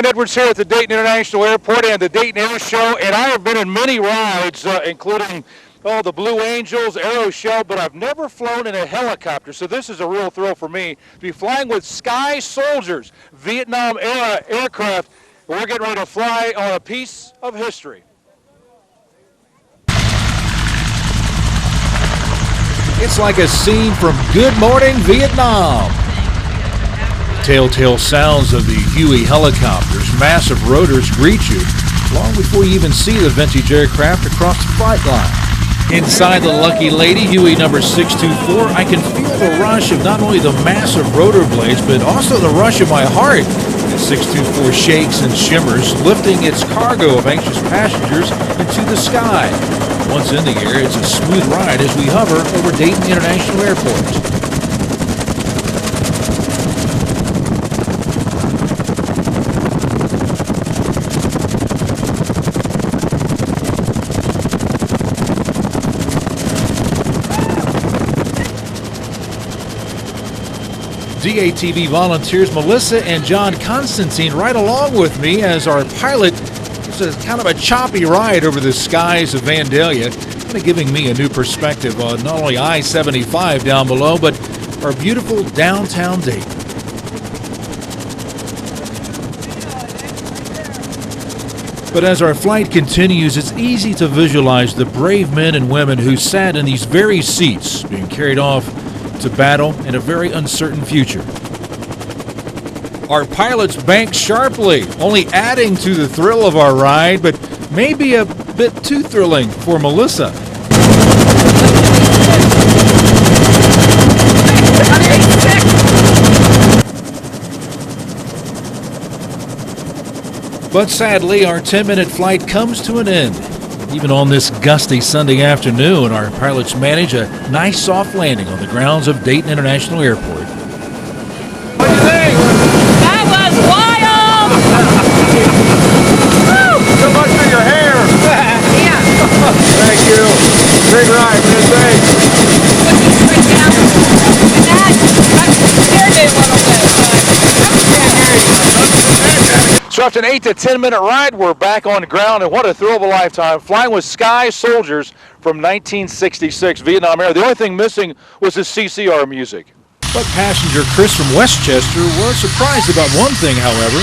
Brian Edwards here at the Dayton International Airport and the Dayton Air Show, and I have been in many rides, including the Blue Angels, Aero Show, but I've never flown in a helicopter, so this is a real thrill for me to be flying with Sky Soldiers, Vietnam-era aircraft. We're getting ready to fly on a piece of history. It's like a scene from Good Morning Vietnam. Telltale sounds of the Huey helicopters, massive rotors greet you long before you even see the vintage aircraft across the flight line. Inside the Lucky Lady, Huey number 624, I can feel the rush of not only the massive rotor blades, but also the rush of my heart as 624 shakes and shimmers, lifting its cargo of anxious passengers into the sky. Once in the air, it's a smooth ride as we hover over Dayton International Airport. DATV volunteers Melissa and Mills-Constantine right along with me as our pilot gives a kind of a choppy ride over the skies of Vandalia, kind of giving me a new perspective on not only I-75 down below, but our beautiful downtown Dayton. But as our flight continues, it's easy to visualize the brave men and women who sat in these very seats being carried off to battle in a very uncertain future. Our pilots bank sharply, only adding to the thrill of our ride, but maybe a bit too thrilling for Melissa. But sadly, our 10-minute flight comes to an end. Even on this gusty Sunday afternoon, our pilots manage a nice soft landing on the grounds of Dayton International Airport. What do you think? That was wild! So much for your hair. Yeah. Thank you. Great ride, man. Thanks. So after an 8 to 10 minute ride, we're back on the ground, and what a thrill of a lifetime, flying with Sky Soldiers from 1966 Vietnam era. The only thing missing was the CCR music. But passenger Chris from Westchester was surprised about one thing, however.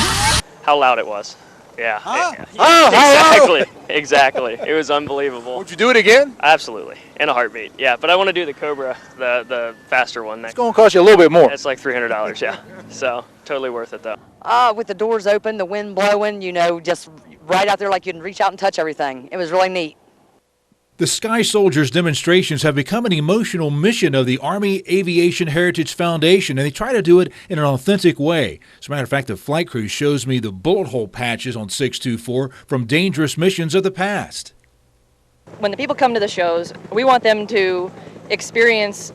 How loud it was. Yeah. Huh? Yeah, exactly. It was unbelievable. Would you do it again? Absolutely. In a heartbeat. Yeah, but I want to do the Cobra, the faster one next. It's going to cost you a little bit more. It's like $300, yeah. So, totally worth it though. With the doors open, the wind blowing, you know, just right out there like you can reach out and touch everything. It was really neat. The Sky Soldiers demonstrations have become an emotional mission of the Army Aviation Heritage Foundation, and they try to do it in an authentic way. As a matter of fact, the flight crew shows me the bullet hole patches on 624 from dangerous missions of the past. When the people come to the shows, we want them to experience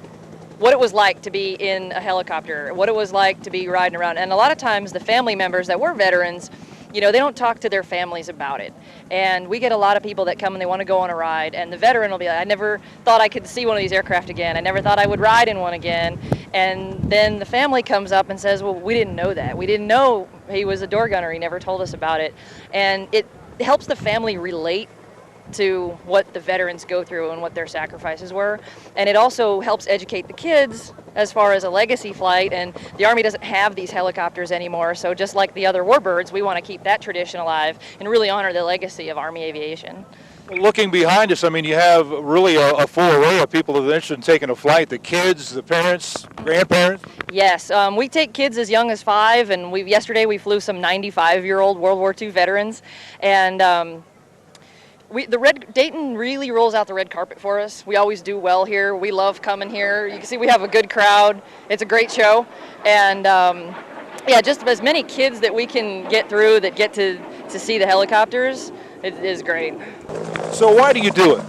what it was like to be in a helicopter, what it was like to be riding around. And a lot of times the family members that were veterans, you know, they don't talk to their families about it. And we get a lot of people that come and they want to go on a ride, and the veteran will be like, I never thought I could see one of these aircraft again. I never thought I would ride in one again. And then the family comes up and says, well, we didn't know that. We didn't know he was a door gunner. He never told us about it. And it helps the family relate to what the veterans go through and what their sacrifices were. And it also helps educate the kids as far as a legacy flight, and the Army doesn't have these helicopters anymore, so just like the other warbirds, we want to keep that tradition alive and really honor the legacy of Army aviation. Looking behind us, I mean, you have really a full array of people that are interested in taking a flight, the kids, the parents, grandparents. Yes, we take kids as young as 5, and yesterday we flew some 95-year-old World War II veterans, and Dayton really rolls out the red carpet for us. We always do well here. We love coming here. You can see we have a good crowd. It's a great show. And yeah, just as many kids that we can get through that get to see the helicopters, it is great. So why do you do it?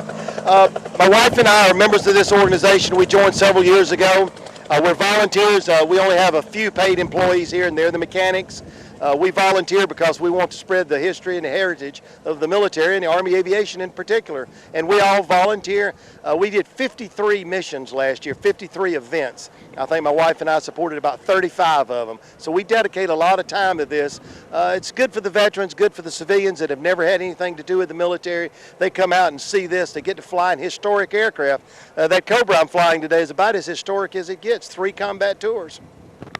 My wife and I are members of this organization. We joined several years ago. We're volunteers. We only have a few paid employees here, and they're the mechanics. We volunteer because we want to spread the history and the heritage of the military and the Army aviation in particular. And we all volunteer. We did 53 missions last year, 53 events. I think my wife and I supported about 35 of them. So we dedicate a lot of time to this. It's good for the veterans, good for the civilians that have never had anything to do with the military. They come out and see this. They get to fly in historic aircraft. That Cobra I'm flying today is about as historic as it gets, 3 combat tours.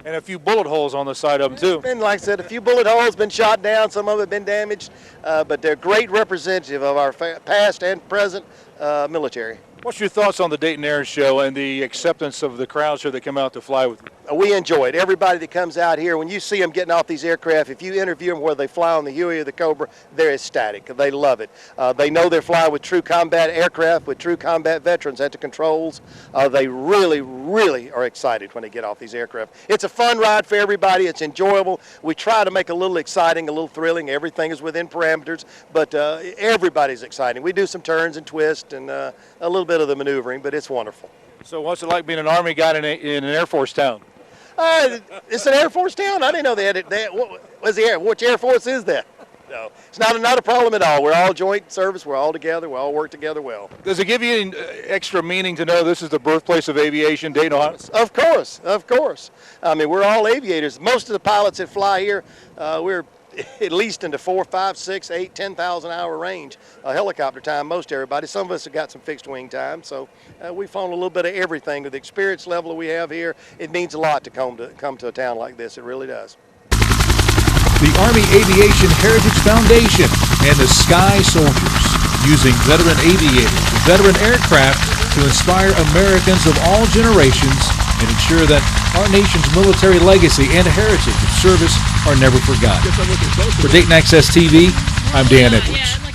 And a few bullet holes on the side of them, too. And like I said, a few bullet holes, been shot down, some of it been damaged, but they're great representative of our past and present military. What's your thoughts on the Dayton Air Show and the acceptance of the crowds here that come out to fly with you? We enjoy it. Everybody that comes out here, when you see them getting off these aircraft, if you interview them whether they fly on the Huey or the Cobra, they're ecstatic. They love it. They know they're flying with true combat aircraft, with true combat veterans at the controls. They really, really are excited when they get off these aircraft. It's a fun ride for everybody. It's enjoyable. We try to make it a little exciting, a little thrilling. Everything is within parameters, but everybody's exciting. We do some turns and twists and a little bit of the maneuvering, but it's wonderful. So what's it like being an Army guy in an Air Force town? It's an Air Force town. I didn't know they had it. Which Air Force is that? No, it's not a problem at all. We're all joint service. We're all together. We all work together well. Does it give you any extra meaning to know this is the birthplace of aviation, Dayton, Ohio? Of course, of course. I mean, we're all aviators. Most of the pilots that fly here, we're at least into 4, 5, 6, 8, 10,000 hour range helicopter time. Most everybody. Some of us have got some fixed wing time, so we've flown a little bit of everything. With the experience level that we have here, it means a lot to come to a town like this. It really does. The Army Aviation Heritage Foundation and the Sky Soldiers, using veteran aviators and veteran aircraft to inspire Americans of all generations and ensure that our nation's military legacy and heritage of service are never forgotten. For Dayton Access TV, I'm Dan Edwards.